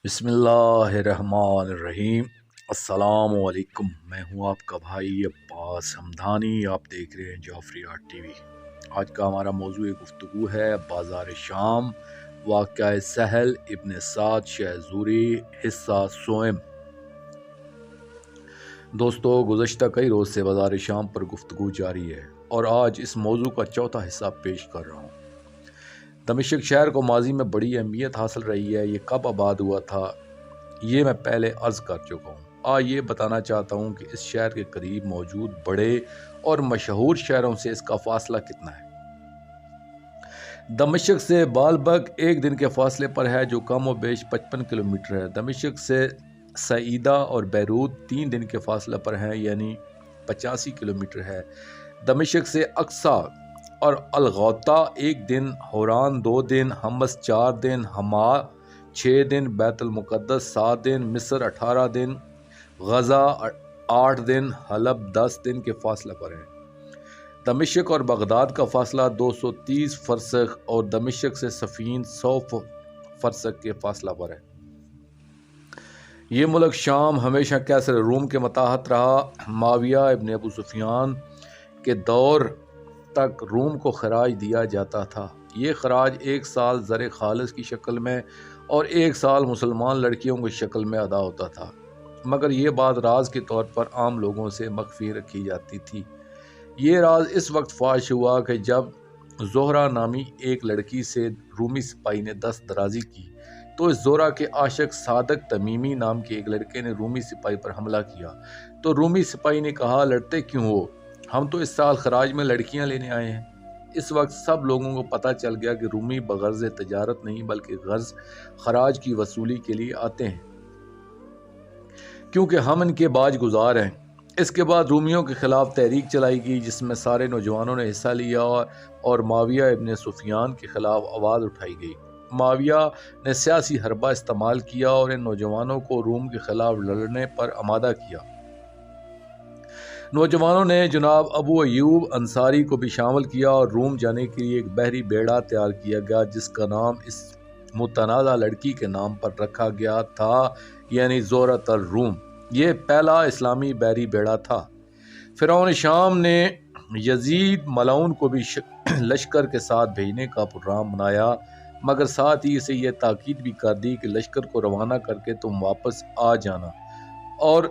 بسم اللہ الرحمن الرحیم۔ السلام علیکم، میں ہوں آپ کا بھائی عباس حمدانی، آپ دیکھ رہے ہیں جعفری آرٹ ٹی وی۔ آج کا ہمارا موضوع گفتگو ہے بازار شام، واقعہ سہل ابن سعد شہزوری، حصہ سوئم۔ دوستو، گزشتہ کئی روز سے بازار شام پر گفتگو جاری ہے اور آج اس موضوع کا چوتھا حصہ پیش کر رہا ہوں۔ دمشق شہر کو ماضی میں بڑی اہمیت حاصل رہی ہے۔ یہ کب آباد ہوا تھا یہ میں پہلے عرض کر چکا ہوں۔ یہ بتانا چاہتا ہوں کہ اس شہر کے قریب موجود بڑے اور مشہور شہروں سے اس کا فاصلہ کتنا ہے۔ دمشق سے بالبک ایک دن کے فاصلے پر ہے، جو کم و بیش 55 کلومیٹر ہے۔ دمشق سے سعیدہ اور بیروت 3 دن کے فاصلے پر ہیں، یعنی 85 کلومیٹر ہے۔ دمشق سے اقصی اور الغوطہ 1 دن، حوران 2 دن، حمص 4 دن، حما 6 دن، بیت المقدس 7 دن، مصر 18 دن، غزہ 8 دن، حلب 10 دن کے فاصلے پر ہیں۔ دمشق اور بغداد کا فاصلہ 230 فرسخ اور دمشق سے صفین 100 فرسخ کے فاصلہ پر ہے۔ یہ ملک شام ہمیشہ کیسر روم کے ماتحت رہا۔ معاویہ ابن ابو سفیان کے دور تک روم کو خراج دیا جاتا تھا۔ یہ خراج 1 سال زر خالص کی شکل میں اور 1 سال مسلمان لڑکیوں کی شکل میں ادا ہوتا تھا، مگر یہ بات راز کے طور پر عام لوگوں سے مخفی رکھی جاتی تھی۔ یہ راز اس وقت فاش ہوا کہ جب زہرہ نامی ایک لڑکی سے رومی سپاہی نے دست درازی کی، تو اس زہرہ کے عاشق صادق تمیمی نام کے ایک لڑکے نے رومی سپاہی پر حملہ کیا۔ تو رومی سپاہی نے کہا، لڑتے کیوں ہو؟ ہم تو اس سال خراج میں لڑکیاں لینے آئے ہیں۔ اس وقت سب لوگوں کو پتہ چل گیا کہ رومی بغرض تجارت نہیں بلکہ غرض خراج کی وصولی کے لیے آتے ہیں، کیونکہ ہم ان کے باج گزار ہیں۔ اس کے بعد رومیوں کے خلاف تحریک چلائی گئی، جس میں سارے نوجوانوں نے حصہ لیا اور معاویہ ابن سفیان کے خلاف آواز اٹھائی گئی۔ معاویہ نے سیاسی حربہ استعمال کیا اور ان نوجوانوں کو روم کے خلاف لڑنے پر آمادہ کیا۔ نوجوانوں نے جناب ابو ایوب انصاری کو بھی شامل کیا اور روم جانے کے لیے ایک بحری بیڑا تیار کیا گیا، جس کا نام اس متنازع لڑکی کے نام پر رکھا گیا تھا، یعنی زہرۃ الروم۔ یہ پہلا اسلامی بحری بیڑا تھا۔ فرعون شام نے یزید ملعون کو بھی لشکر کے ساتھ بھیجنے کا پروگرام بنایا، مگر ساتھ ہی اسے یہ تاکید بھی کر دی کہ لشکر کو روانہ کر کے تم واپس آ جانا، اور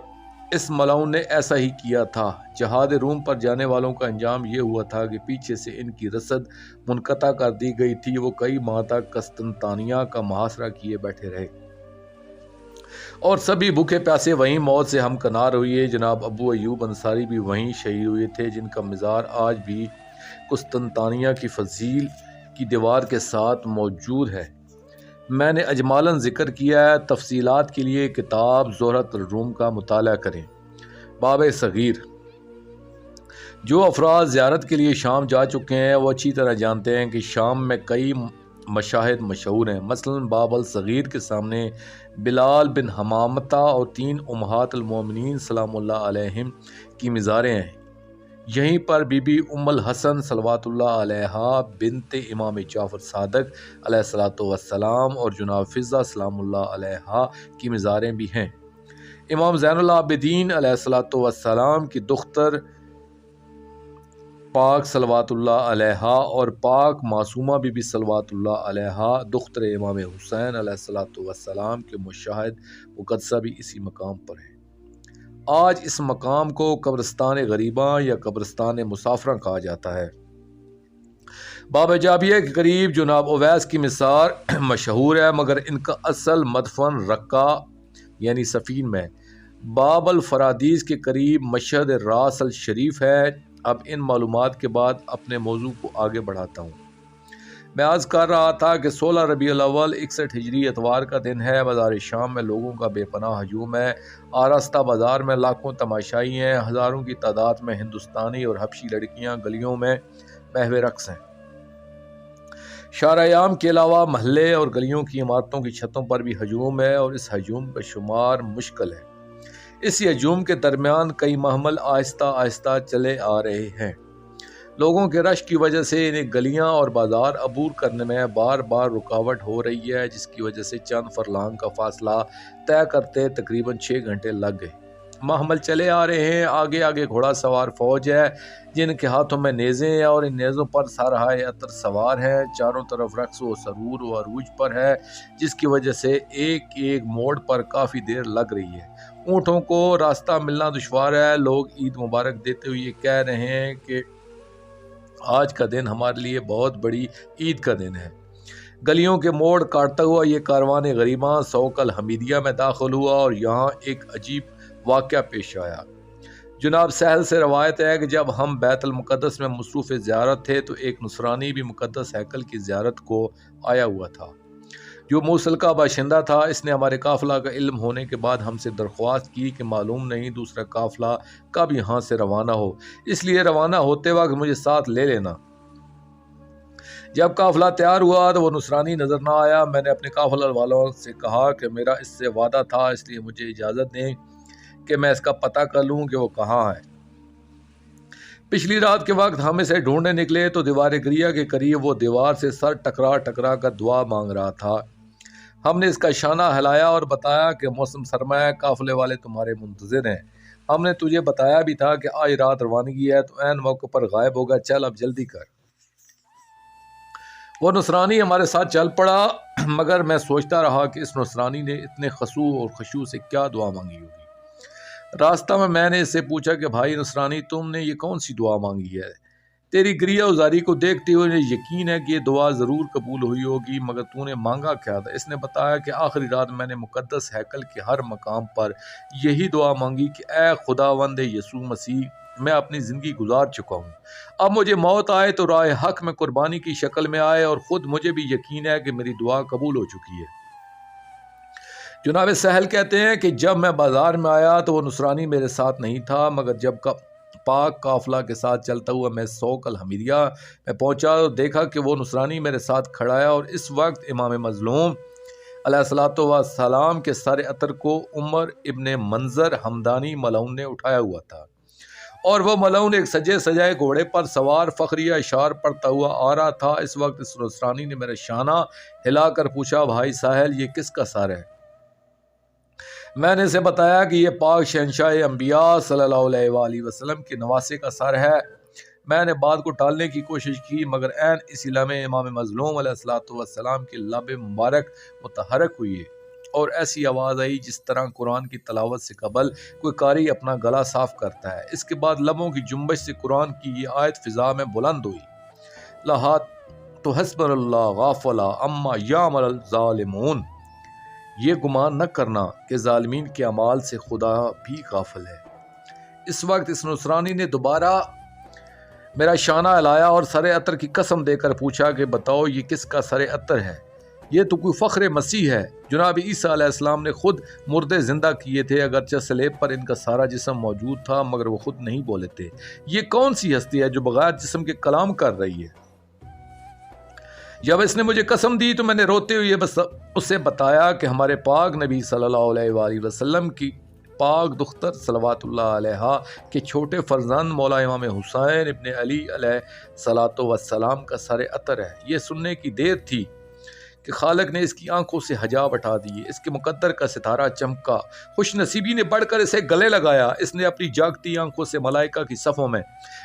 اس ملعون نے ایسا ہی کیا تھا۔ جہاد روم پر جانے والوں کا انجام یہ ہوا تھا کہ پیچھے سے ان کی رسد منقطع کر دی گئی تھی۔ وہ کئی ماہ تک قسطنطنیہ کا محاصرہ کیے بیٹھے رہے اور سبھی بھوکے پیاسے وہیں موت سے ہمکنار ہوئے۔ جناب ابو ایوب انصاری بھی وہیں شہید ہوئے تھے، جن کا مزار آج بھی قسطنطنیہ کی فضیل کی دیوار کے ساتھ موجود ہے۔ میں نے اجمالاً ذکر کیا ہے، تفصیلات کے لیے کتاب زہرۃ الروم کا مطالعہ کریں۔ باب صغیر۔ جو افراد زیارت کے لیے شام جا چکے ہیں وہ اچھی طرح جانتے ہیں کہ شام میں کئی مشاہد مشہور ہیں۔ مثلاً باب الصغیر کے سامنے بلال بن حمامتہ اور 3 امہات المومنین سلام اللہ علیہم کی مزاریں ہیں۔ یہیں پر بی بی ام الحسن صلوات اللہ علیہا بنت امام جعفر صادق علیہ الصلوۃ والسلام اور جناب فضہ سلام اللہ علیہا کی مزاریں بھی ہیں۔ امام زین العابدین علیہ الصلوۃ والسلام کی دختر پاک صلوات اللہ علیہا اور پاک معصومہ بی بی صلوات اللہ علیہا دختر امام حسین علیہ الصلوۃ والسلام کے مشاہد مقدسہ بھی اسی مقام پر ہیں۔ آج اس مقام کو قبرستان غریباں یا قبرستان مسافراں کہا جاتا ہے۔ باب جابیہ کے قریب جناب اویس کی مزار مشہور ہے، مگر ان کا اصل مدفن رقہ یعنی صفین میں۔ باب الفرادیس کے قریب مشہد راس الشریف ہے۔ اب ان معلومات کے بعد اپنے موضوع کو آگے بڑھاتا ہوں۔ میں عرض کر رہا تھا کہ 16 ربیع الاول 61 ہجری اتوار کا دن ہے۔ بازار شام میں لوگوں کا بے پناہ ہجوم ہے۔ آراستہ بازار میں لاکھوں تماشائی ہیں، ہزاروں کی تعداد میں ہندوستانی اور حبشی لڑکیاں گلیوں میں محو رقص ہیں۔ شارعام کے علاوہ محلے اور گلیوں کی عمارتوں کی چھتوں پر بھی ہجوم ہے، اور اس ہجوم کا شمار مشکل ہے۔ اس ہجوم کے درمیان کئی محمل آہستہ آہستہ چلے آ رہے ہیں۔ لوگوں کے رش کی وجہ سے انہیں گلیاں اور بازار عبور کرنے میں بار بار رکاوٹ ہو رہی ہے، جس کی وجہ سے چند فرلانگ کا فاصلہ طے کرتے تقریباً 6 گھنٹے لگ گئے۔ محمل چلے آ رہے ہیں، آگے آگے گھوڑا سوار فوج ہے جن کے ہاتھوں میں نیزیں ہیں اور ان نیزوں پر سرہائے عطر سوار ہیں۔ چاروں طرف رقص و سرور و عروج پر ہے، جس کی وجہ سے ایک ایک موڑ پر کافی دیر لگ رہی ہے۔ اونٹوں کو راستہ ملنا دشوار ہے۔ لوگ عید مبارک دیتے ہوئے یہ کہہ رہے ہیں کہ آج کا دن ہمارے لیے بہت بڑی عید کا دن ہے۔ گلیوں کے موڑ کاٹتا ہوا یہ کاروان غریباں سوق الحمیدیہ میں داخل ہوا اور یہاں ایک عجیب واقعہ پیش آیا۔ جناب سہل سے روایت ہے کہ جب ہم بیت المقدس میں مصروف زیارت تھے تو ایک نصرانی بھی مقدس ہیکل کی زیارت کو آیا ہوا تھا، جو موصل کا باشندہ تھا۔ اس نے ہمارے قافلہ کا علم ہونے کے بعد ہم سے درخواست کی کہ معلوم نہیں دوسرا قافلہ کب یہاں سے روانہ ہو، اس لیے روانہ ہوتے وقت مجھے ساتھ لے لینا۔ جب قافلہ تیار ہوا تو وہ نصرانی نظر نہ آیا۔ میں نے اپنے قافلہ والوں سے کہا کہ میرا اس سے وعدہ تھا، اس لیے مجھے اجازت دیں کہ میں اس کا پتہ کر لوں کہ وہ کہاں ہے۔ پچھلی رات کے وقت ہم اسے ڈھونڈنے نکلے تو دیوار گریہ کے قریب وہ دیوار سے سر ٹکرا ٹکرا کر دعا مانگ رہا تھا۔ ہم نے اس کا شانہ ہلایا اور بتایا کہ موسم سرما ہے، قافلے والے تمہارے منتظر ہیں۔ ہم نے تجھے بتایا بھی تھا کہ آج رات روانگی ہے، تو عین موقع پر غائب ہوگا، چل اب جلدی کر۔ وہ نصرانی ہمارے ساتھ چل پڑا، مگر میں سوچتا رہا کہ اس نصرانی نے اتنے خضوع اور خشوع سے کیا دعا مانگی ہوگی۔ راستہ میں نے اس سے پوچھا کہ بھائی نصرانی، تم نے یہ کون سی دعا مانگی ہے؟ تیری گریہ ازاری کو دیکھتے ہوئے مجھے یقین ہے کہ یہ دعا ضرور قبول ہوئی ہوگی، مگر تو نے مانگا کیا تھا؟ اس نے بتایا کہ آخری رات میں نے مقدس ہیکل کے ہر مقام پر یہی دعا مانگی کہ اے خداوند یسوع مسیح، میں اپنی زندگی گزار چکا ہوں، اب مجھے موت آئے تو راہ حق میں قربانی کی شکل میں آئے، اور خود مجھے بھی یقین ہے کہ میری دعا قبول ہو چکی ہے۔ جناب سہل کہتے ہیں کہ جب میں بازار میں آیا تو وہ نصرانی میرے ساتھ نہیں تھا، مگر جب پاک قافلہ کے ساتھ چلتا ہوا میں سوق الحمیدیہ میں پہنچا تو دیکھا کہ وہ نصرانی میرے ساتھ کھڑا ہے، اور اس وقت امام مظلوم علیہ الصلوۃ والسلام کے سر عطر کو عمر ابن منظر ہمدانی ملعون نے اٹھایا ہوا تھا، اور وہ ملعون ایک سجے سجائے گھوڑے پر سوار فخریہ اشعار پڑھتا ہوا آ رہا تھا۔ اس وقت اس نصرانی نے میرا شانہ ہلا کر پوچھا، بھائی ساحل، یہ کس کا سر ہے؟ میں نے اسے بتایا کہ یہ پاک شہنشاہ انبیاء صلی اللہ علیہ وآلہ وسلم کے نواسے کا سر ہے۔ میں نے بات کو ٹالنے کی کوشش کی، مگر عین اسی لمحے امام مظلوم علیہ الصلوۃ والسلام کے لب مبارک متحرک ہوئے اور ایسی آواز آئی جس طرح قرآن کی تلاوت سے قبل کوئی قاری اپنا گلا صاف کرتا ہے۔ اس کے بعد لبوں کی جنبش سے قرآن کی یہ آیت فضا میں بلند ہوئی، لہا تحسبن اللہ غافلا اما یعمل الظالمون، یہ گمان نہ کرنا کہ ظالمین کے اعمال سے خدا بھی غافل ہے۔ اس وقت اس نصرانی نے دوبارہ میرا شانہ ہلایا اور سر عطر کی قسم دے کر پوچھا کہ بتاؤ یہ کس کا سر عطر ہے؟ یہ تو کوئی فخر مسیح ہے۔ جناب عیسیٰ علیہ السلام نے خود مردے زندہ کیے تھے، اگرچہ صلیب پر ان کا سارا جسم موجود تھا، مگر وہ خود نہیں بولے تھے۔ یہ کون سی ہستی ہے جو بغیر جسم کے کلام کر رہی ہے؟ جب اس نے مجھے قسم دی تو میں نے روتے ہوئے بس اسے بتایا کہ ہمارے پاک نبی صلی اللہ علیہ وآلہ وسلم کی پاک دختر صلوات اللہ علیہا کے چھوٹے فرزند مولا امام حسین ابن علی علیہ الصلوۃ والسلام کا سر عطر ہے۔ یہ سننے کی دیر تھی کہ خالق نے اس کی آنکھوں سے حجاب ہٹا دیے، اس کے مقدر کا ستارہ چمکا، خوش نصیبی نے بڑھ کر اسے گلے لگایا۔ اس نے اپنی جاگتی آنکھوں سے ملائکہ کی صفوں میں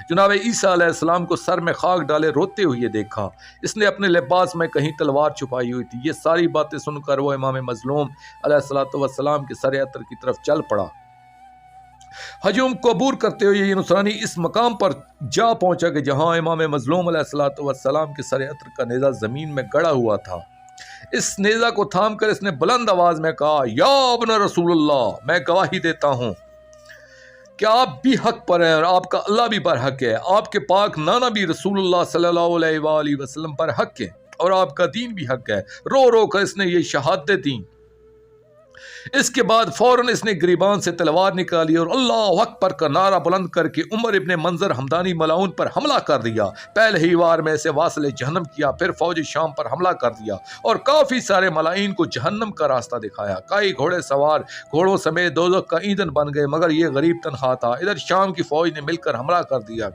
جناب عیسیٰ علیہ السلام کو سر میں خاک ڈالے روتے ہوئے دیکھا۔ اس نے اپنے لباس میں کہیں تلوار چھپائی ہوئی تھی۔ یہ ساری باتیں سن کر وہ امام مظلوم علیہ الصلوۃ والسلام کے سر عطر کی طرف چل پڑا۔ ہجوم کو عبور کرتے ہوئے یہ نصرانی اس مقام پر جا پہنچا کہ جہاں امام مظلوم علیہ الصلوۃ والسلام کے سر عطر کا نیزہ زمین میں گڑا ہوا تھا۔ اس نیزہ کو تھام کر اس نے بلند آواز میں کہا، یا ابن رسول اللہ، میں گواہی دیتا ہوں کہ آپ بھی حق پر ہیں اور آپ کا اللہ بھی پر حق ہے، آپ کے پاک نانا بھی رسول اللہ صلی اللہ علیہ وآلہ وسلم پر حق ہے، اور آپ کا دین بھی حق ہے۔ رو رو کر اس نے یہ شہادتیں دیں۔ اس کے بعد فوراً اس نے گریبان سے تلوار نکالی اور اللہ اکبر کا نعرہ بلند کر کے عمر ابن منظر ہمدانی ملعون پر حملہ کر دیا۔ پہلے ہی وار میں اسے واصل جہنم کیا، پھر فوج شام پر حملہ کر دیا اور کافی سارے ملائین کو جہنم کا راستہ دکھایا۔ کئی گھوڑے سوار گھوڑوں سمیت دوزخ کا ایندھن بن گئے، مگر یہ غریب تنہا تھا۔ ادھر شام کی فوج نے مل کر حملہ کر دیا۔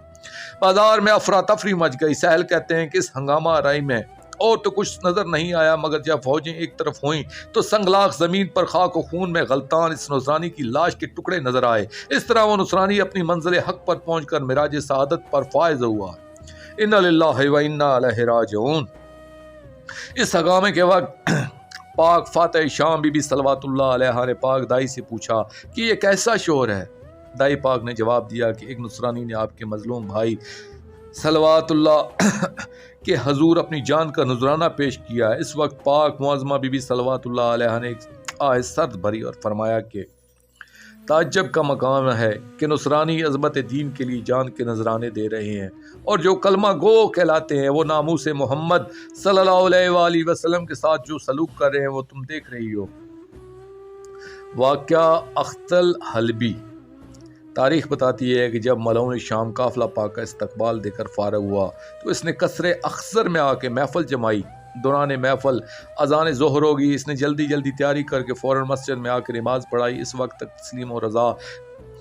بازار میں افراتفری مچ گئی۔ سہل کہتے ہیں کہ اس ہنگامہ آرائی میں اور تو کچھ نظر نہیں آیا، مگر جب فوجیں ایک طرف ہوئیں تو سنگلاخ زمین پر خاک و خون میں غلطان اس نصرانی کی لاش کے ٹکڑے نظر آئے۔ اس طرح وہ نصرانی اپنی منزل حق پر پہنچ کر معراج سعادت پر فائز ہوا۔ انا للہ و انا الیہ راجعون۔ اس ہنگامے کے وقت پاک فاتح شام بی بی صلوات اللہ علیہ نے پاک دائی سے پوچھا کہ یہ کیسا شور ہے؟ دائی پاک نے جواب دیا کہ ایک نصرانی نے آپ کے مظلوم بھائی صلوات اللہ کہ حضور اپنی جان کا نذرانہ پیش کیا ہے۔ اس وقت پاک معظمہ بی بی صلوات اللہ علیہ نے ایک آہ سرد بھری اور فرمایا کہ تعجب کا مقام ہے کہ نصرانی عظمت دین کے لیے جان کے نذرانے دے رہے ہیں، اور جو کلمہ گو کہلاتے ہیں وہ ناموس محمد صلی اللہ علیہ وآلہ وسلم کے ساتھ جو سلوک کر رہے ہیں وہ تم دیکھ رہی ہو۔ واقعہ اختل حلبی۔ تاریخ بتاتی ہے کہ جب ملعون شام قافلہ پاک کا استقبال دے کر فارغ ہوا تو اس نے قصر اخضر میں آ کے محفل جمائی۔ دوران محفل اذان ظہر ہوگی، اس نے جلدی تیاری کر کے فوراً مسجد میں آ کے نماز پڑھائی۔ اس وقت تک تسلیم و رضا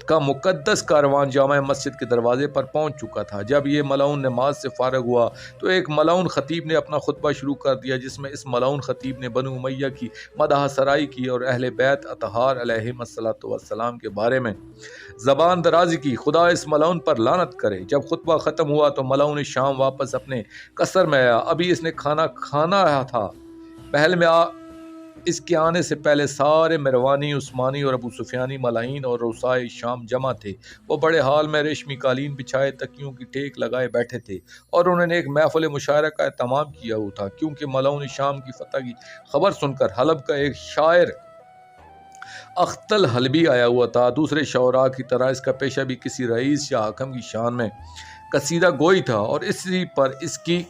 کا مقدس کاروان جامع مسجد کے دروازے پر پہنچ چکا تھا۔ جب یہ ملعون نماز سے فارغ ہوا تو ایک ملعون خطیب نے اپنا خطبہ شروع کر دیا، جس میں اس ملعون خطیب نے بنو امیہ کی مدح سرائی کی اور اہل بیت اطہار علیہم السلام کے بارے میں زبان درازی کی۔ خدا اس ملعون پر لعنت کرے۔ جب خطبہ ختم ہوا تو ملعون شام واپس اپنے قصر میں آیا۔ ابھی اس نے کھانا کھانا تھا۔ محل میں اس کے آنے سے پہلے سارے مروانی، عثمانی اور ابو سفیانی ملائین اور روسائے شام جمع تھے۔ وہ بڑے حال میں ریشمی قالین بچھائے تکیوں کی ٹیک لگائے بیٹھے تھے اور انہوں نے ایک محفل مشاعرہ کا اہتمام کیا ہوا تھا، کیونکہ ملعون شام کی فتح کی خبر سن کر حلب کا ایک شاعر اختل حلبی آیا ہوا تھا۔ دوسرے شعراء کی طرح اس کا پیشہ بھی کسی رئیس یا حاکم کی شان میں قصیدہ گوئی تھا اور اسی پر اس کی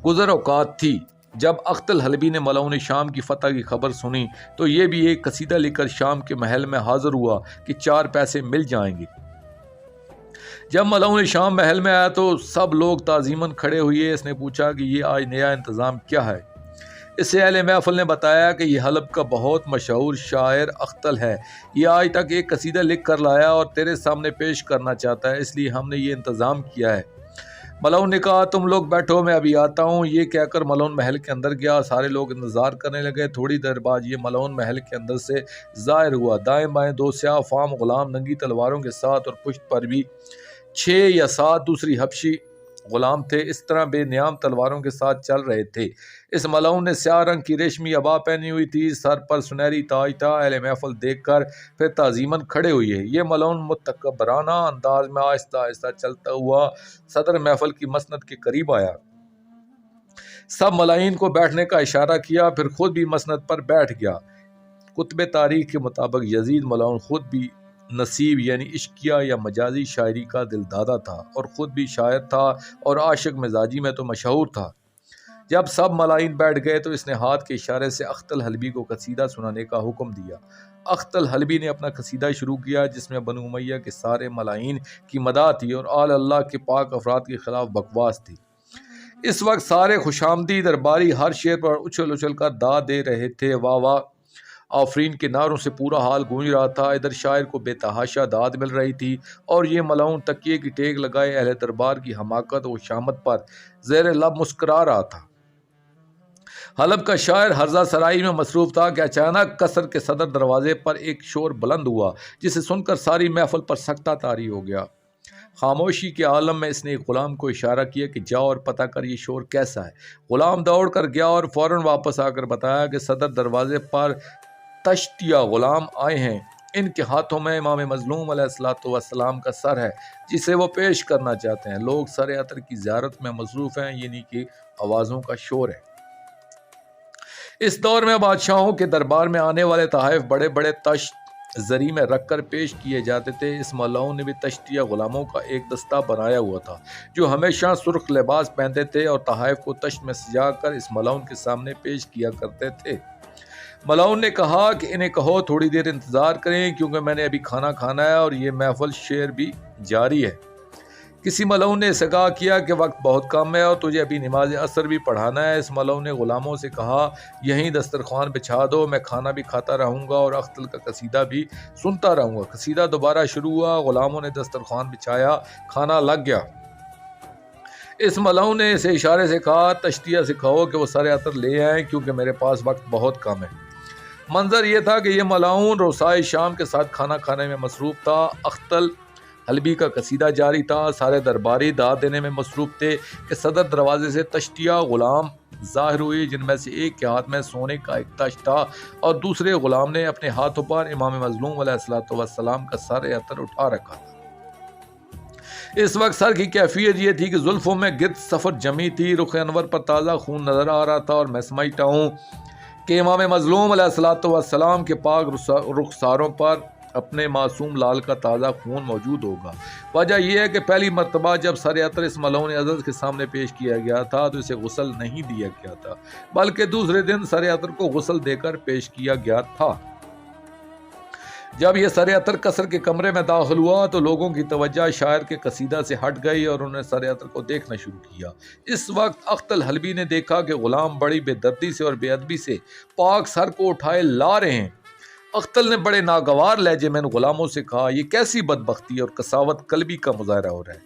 گزر اوقات تھی۔ جب اختل حلبی نے ملعون شام کی فتح کی خبر سنی تو یہ بھی ایک قصیدہ لکھ کر شام کے محل میں حاضر ہوا کہ 4 پیسے مل جائیں گے۔ جب ملعون شام محل میں آیا تو سب لوگ تعظیماً کھڑے ہوئے۔ اس نے پوچھا کہ یہ آج نیا انتظام کیا ہے؟ اس سے اہل محفل نے بتایا کہ یہ حلب کا بہت مشہور شاعر اختل ہے، یہ آج تک ایک قصیدہ لکھ کر لایا اور تیرے سامنے پیش کرنا چاہتا ہے، اس لیے ہم نے یہ انتظام کیا ہے۔ ملعون نے کہا تم لوگ بیٹھو، میں ابھی آتا ہوں۔ یہ کہہ کر ملعون محل کے اندر گیا۔ سارے لوگ انتظار کرنے لگے۔ تھوڑی دیر بعد یہ ملعون محل کے اندر سے ظاہر ہوا۔ دائیں بائیں 2 سیاہ فام غلام ننگی تلواروں کے ساتھ اور پشت پر بھی 6 یا 7 دوسری حبشی غلام تھے، اس طرح بے نیام تلواروں کے ساتھ چل رہے تھے۔ اس ملعون نے سیاہ رنگ کی ریشمی عبا پہنی ہوئی تھی، سر پر سنہری تاج تھا۔ اہل محفل دیکھ کر پھر تعظیماً کھڑے ہوئے۔ یہ ملعون متکبرانہ انداز میں آہستہ چلتا ہوا صدر محفل کی مسند کے قریب آیا۔ سب ملائین کو بیٹھنے کا اشارہ کیا، پھر خود بھی مسند پر بیٹھ گیا۔ کتب تاریخ کے مطابق یزید ملعون خود بھی نصیب یعنی عشقیہ یا مجازی شاعری کا دل دادا تھا اور خود بھی شاعر تھا اور عاشق مزاجی میں تو مشہور تھا۔ جب سب ملائین بیٹھ گئے تو اس نے ہاتھ کے اشارے سے اختل حلبی کو قصیدہ سنانے کا حکم دیا۔ اختل حلبی نے اپنا قصیدہ شروع کیا، جس میں بنو امیہ کے سارے ملائین کی مداح تھی اور آل اللہ کے پاک افراد کے خلاف بکواس تھی۔ اس وقت سارے خوشامدی درباری ہر شعر پر اچھل کر داد دے رہے تھے۔ واہ واہ آفرین کے نعروں سے پورا حال گونج رہا تھا۔ ادھر شاعر کو بے تحاشا داد مل رہی تھی اور یہ ملعون تکیے کی ٹیک لگائے اہل دربار کی حماقت و شامت پر زیر لب مسکرا رہا تھا۔ حلب کا شاعر حرزہ سرائی میں مصروف تھا کہ اچانک قصر کے صدر دروازے پر ایک شور بلند ہوا، جسے سن کر ساری محفل پر سکتہ طاری ہو گیا۔ خاموشی کے عالم میں اس نے ایک غلام کو اشارہ کیا کہ جاؤ اور پتہ کر یہ شور کیسا ہے۔ غلام دوڑ کر گیا اور فوراً واپس آ کر بتایا کہ صدر دروازے پر تشتیہ غلام آئے ہیں، ان کے ہاتھوں میں امام مظلوم علیہ السلام کا سر ہے جسے وہ پیش کرنا چاہتے ہیں۔ لوگ سر عطر کی زیارت میں مصروف ہیں، یعنی کہ آوازوں کا شور ہے۔ اس دور میں بادشاہوں کے دربار میں آنے والے تحائف بڑے بڑے تشت زری میں رکھ کر پیش کیے جاتے تھے۔ اس ملعون نے بھی تشتیہ غلاموں کا ایک دستہ بنایا ہوا تھا جو ہمیشہ سرخ لباس پہنتے تھے اور تحائف کو تشت میں سجا کر اس ملعون کے سامنے پیش کیا کرتے تھے۔ ملاؤن نے کہا کہ انہیں کہو تھوڑی دیر انتظار کریں کیونکہ میں نے ابھی کھانا کھانا ہے اور یہ محفل شعر بھی جاری ہے۔ کسی ملاؤن نے اسے کہا کیا کہ وقت بہت کم ہے اور تجھے ابھی نماز عصر بھی پڑھانا ہے۔ اس ملاؤن نے غلاموں سے کہا یہیں دسترخوان بچھا دو، میں کھانا بھی کھاتا رہوں گا اور اختل کا قصیدہ بھی سنتا رہوں گا۔ قصیدہ دوبارہ شروع ہوا، غلاموں نے دسترخوان بچھایا، کھانا لگ گیا۔ اس ملاؤن نے اسے اشارے سے کہا تشتیہ سے کہو کہ وہ سر عطر لے آئیں کیونکہ میرے پاس وقت بہت کم ہے۔ منظر یہ تھا کہ یہ ملاؤن روسائے شام کے ساتھ کھانا کھانے میں مصروف تھا۔ اختل حلبی کا قصیدہ جاری تھا۔ سارے درباری داد دینے میں مصروف تھے کہ صدر دروازے سے تشتیہ غلام ظاہر ہوئی، جن میں سے ایک کے ہاتھ میں سونے کا ایک تشت تھا اور دوسرے غلام نے اپنے ہاتھوں پر امام مظلوم علیہ الصلوۃ والسلام کا سر عطر اٹھا رکھا تھا۔ اس وقت سر کی کیفیت یہ تھی کہ زلفوں میں گرد صفر جمی تھی، رخ انور پر تازہ خون نظر آ رہا تھا اور میں سمجھتا ہوں کہ امام مظلوم علیہ الصلوۃ والسلام کے پاک رخساروں پر اپنے معصوم لال کا تازہ خون موجود ہوگا۔ وجہ یہ ہے کہ پہلی مرتبہ جب سر عطر اس ملعون عزت کے سامنے پیش کیا گیا تھا تو اسے غسل نہیں دیا گیا تھا، بلکہ دوسرے دن سر عطر کو غسل دے کر پیش کیا گیا تھا۔ جب یہ سر عطر قصر کے کمرے میں داخل ہوا تو لوگوں کی توجہ شاعر کے قصیدہ سے ہٹ گئی اور انہوں نے سر عطر کو دیکھنا شروع کیا۔ اس وقت اختل حلبی نے دیکھا کہ غلام بڑی بے دردی سے اور بے ادبی سے پاک سر کو اٹھائے لا رہے ہیں۔ اختل نے بڑے ناگوار لہجے میں ان غلاموں سے کہا یہ کیسی بدبختی اور قساوت قلبی کا مظاہرہ ہو رہا ہے۔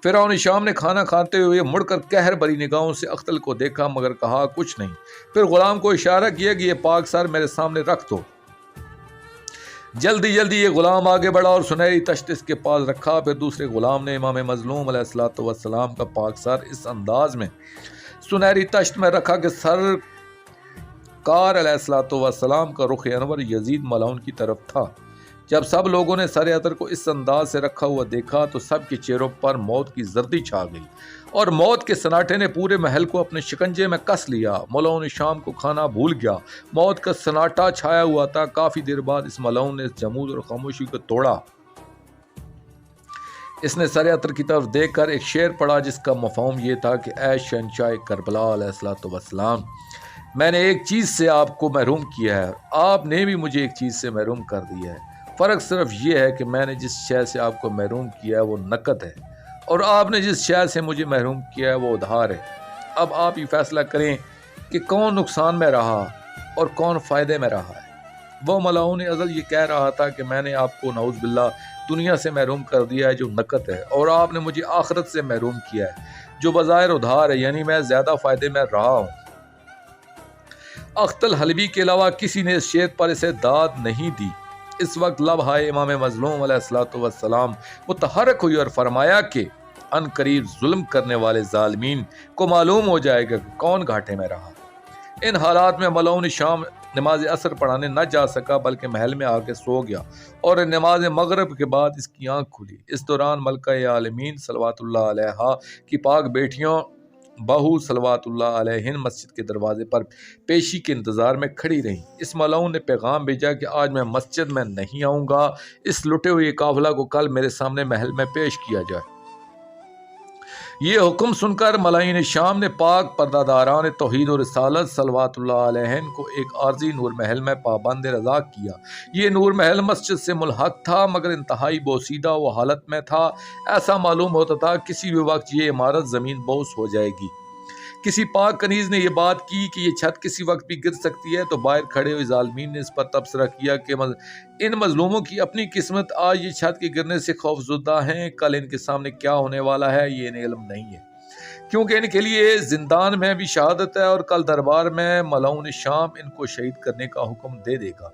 فرعون شام نے کھانا کھاتے ہوئے مڑ کر قہر بری نگاہوں سے اختل کو دیکھا مگر کہا کچھ نہیں۔ پھر غلام کو اشارہ کیا کہ یہ پاک سر میرے سامنے رکھ دو۔ جلدی یہ غلام آگے بڑھا اور سنہری تشت اس کے پاس رکھا۔ پھر دوسرے غلام نے امام مظلوم علیہ الصلوۃ والسلام کا پاک سر اس انداز میں سنہری تشت میں رکھا کہ سرکار علیہ الصلوۃ والسلام کا رخ انور یزید ملعون کی طرف تھا۔ جب سب لوگوں نے سر عطر کو اس انداز سے رکھا ہوا دیکھا تو سب کے چہروں پر موت کی زردی چھا گئی اور موت کے سناٹے نے پورے محل کو اپنے شکنجے میں کس لیا۔ ملعون شام کو کھانا بھول گیا، موت کا سناٹا چھایا ہوا تھا۔ کافی دیر بعد اس ملعون نے اس جمود اور خاموشی کو توڑا۔ اس نے سر عطر کی طرف دیکھ کر ایک شعر پڑھا جس کا مفہوم یہ تھا کہ اے شہنشاہ کربلا علیہ الصلوۃ والسلام، میں نے ایک چیز سے آپ کو محروم کیا ہے، آپ نے بھی مجھے ایک چیز سے محروم کر دیا ہے۔ فرق صرف یہ ہے کہ میں نے جس شے سے آپ کو محروم کیا ہے وہ نقد ہے اور آپ نے جس شے سے مجھے محروم کیا ہے وہ ادھار ہے۔ اب آپ یہ فیصلہ کریں کہ کون نقصان میں رہا اور کون فائدے میں رہا ہے۔ وہ ملعون ازل یہ کہہ رہا تھا کہ میں نے آپ کو نعوذ باللہ دنیا سے محروم کر دیا ہے جو نقد ہے، اور آپ نے مجھے آخرت سے محروم کیا ہے جو بظاہر ادھار ہے، یعنی میں زیادہ فائدے میں رہا ہوں۔ اختل حلبی کے علاوہ کسی نے اس شعر پر اسے داد نہیں دی۔ اس وقت لبہائے امام مظلوم علیہ الصلوۃ والسلام متحرک ہوئی اور فرمایا کہ ان قریب ظلم کرنے والے ظالمین کو معلوم ہو جائے گا کہ کون گھاٹے میں رہا۔ ان حالات میں ملعون شام نماز عصر پڑھانے نہ جا سکا بلکہ محل میں آ کے سو گیا اور نماز مغرب کے بعد اس کی آنکھ کھلی۔ اس دوران ملکہ عالمین صلوات اللہ علیہا کی پاک بیٹیوں بہو صلوات اللہ علیہن مسجد کے دروازے پر پیشی کے انتظار میں کھڑی رہیں۔ اس ملعون نے پیغام بھیجا کہ آج میں مسجد میں نہیں آؤں گا، اس لٹے ہوئے قافلہ کو کل میرے سامنے محل میں پیش کیا جائے۔ یہ حکم سن کر ملاعین شام نے پاک پردہ داران توحید و رسالت صلوات اللہ علیہن کو ایک عارضی نور محل میں پابند رضا کیا۔ یہ نور محل مسجد سے ملحق تھا مگر انتہائی بوسیدہ و حالت میں تھا۔ ایسا معلوم ہوتا تھا کسی بھی وقت یہ عمارت زمین بوس ہو جائے گی۔ کسی پاک کنیز نے یہ بات کی کہ یہ چھت کسی وقت بھی گر سکتی ہے تو باہر کھڑے ہوئے ظالمین نے اس پر تبصرہ کیا کہ ان مظلوموں کی اپنی قسمت، آج یہ چھت کے گرنے سے خوف زدہ ہیں، کل ان کے سامنے کیا ہونے والا ہے یہ انہیں علم نہیں ہے، کیونکہ ان کے لیے زندان میں بھی شہادت ہے اور کل دربار میں ملعون شام ان کو شہید کرنے کا حکم دے دے گا۔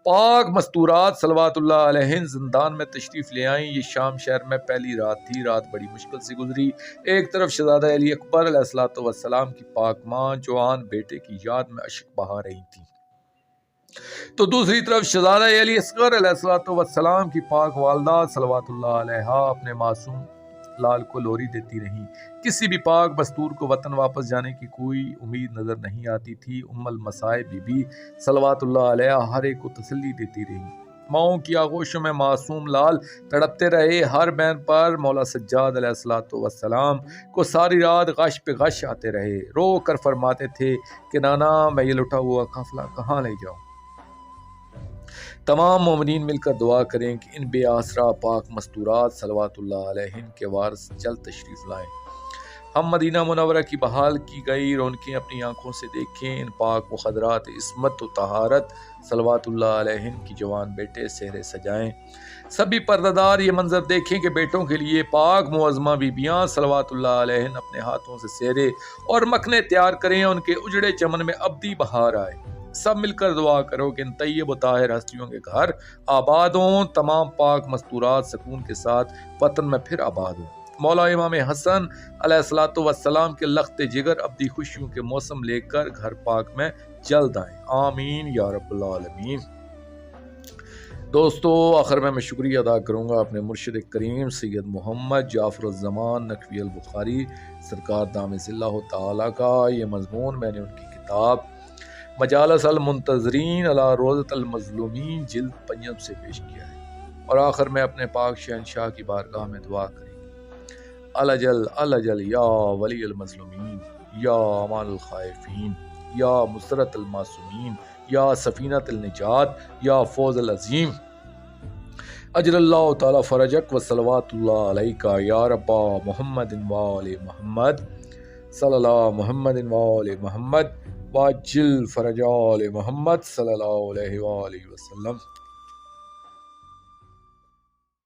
پاک مستورات صلوات اللہ علیہن زندان میں تشریف لے آئیں۔ یہ شام شہر میں پہلی رات تھی۔ رات بڑی مشکل سے گزری۔ ایک طرف شہزادہ علی اکبر علیہ الصلوۃ والسلام کی پاک ماں جوان بیٹے کی یاد میں اشک بہا رہی تھی، تو دوسری طرف شہزادہ علی اصغر علیہ الصلوۃ والسلام کی پاک والدہ صلوات اللہ علیہا اپنے معصوم لال کو لوری دیتی رہیں۔ کسی بھی پاک مستور کو وطن واپس جانے کی کوئی امید نظر نہیں آتی تھی۔ ام المصائب بی بی صلوات اللہ علیہا ہر ایک کو تسلی دیتی رہی۔ ماؤں کی آغوشوں میں معصوم لال تڑپتے رہے۔ ہر بین پر مولا سجاد علیہ السلام کو ساری رات غش پہ غش آتے رہے، رو کر فرماتے تھے کہ نانا میں یہ لٹا ہوا قافلہ کہاں لے جاؤں۔ تمام مومنین مل کر دعا کریں کہ ان بے آسرا پاک مستورات صلوات اللہ علیہن کے وارث جلد تشریف لائیں۔ ہم مدینہ منورہ کی بحال کی گئی رونقیں اپنی آنکھوں سے دیکھیں، ان پاک مخدرات عصمت و طہارت صلوات اللہ علیہن کی جوان بیٹے سہرے سجائیں۔ سبھی پردہ یہ منظر دیکھیں کہ بیٹوں کے لیے پاک معظمہ بیبیاں صلوات اللہ علیہن اپنے ہاتھوں سے سہرے اور مکھنے تیار کریں، ان کے اجڑے چمن میں ابدی بہار آئے۔ سب مل کر دعا کرو کہ ان طیب و طاہر ہستیوں کے گھر آباد ہوں، تمام پاک مستورات سکون کے ساتھ وطن میں پھر آباد ہوں۔ مولا امام حسن علیہ السلام کے لخت جگر ابدی خوشیوں کے موسم لے کر گھر پاک میں جلد آئیں، آمین یا رب العالمین۔ دوستو آخر میں شکریہ ادا کروں گا اپنے مرشد کریم سید محمد جعفر الزمان نقوی البخاری سرکار دامِ اللہ تعالیٰ کا۔ یہ مضمون میں نے ان کی کتاب مجالس المنتظرین علی روضۃ المظلومین جلد 5 سے پیش کیا ہے، اور آخر میں اپنے پاک شہنشاہ کی بارگاہ میں دعا کریں گے، الجل الجل یا ولی المظلومین، یا امان الخائفین، یا مسرت المعصومین، یا سفینۃ النجات، یا فوز العظیم، اجر اللہ تعالی فرجک و صلوات اللہ علیکہ یا رب محمد و آل محمد، صلی اللہ محمد و آل محمد، واجل فرج آل محمد صلی اللہ علیہ وآلہ وسلم۔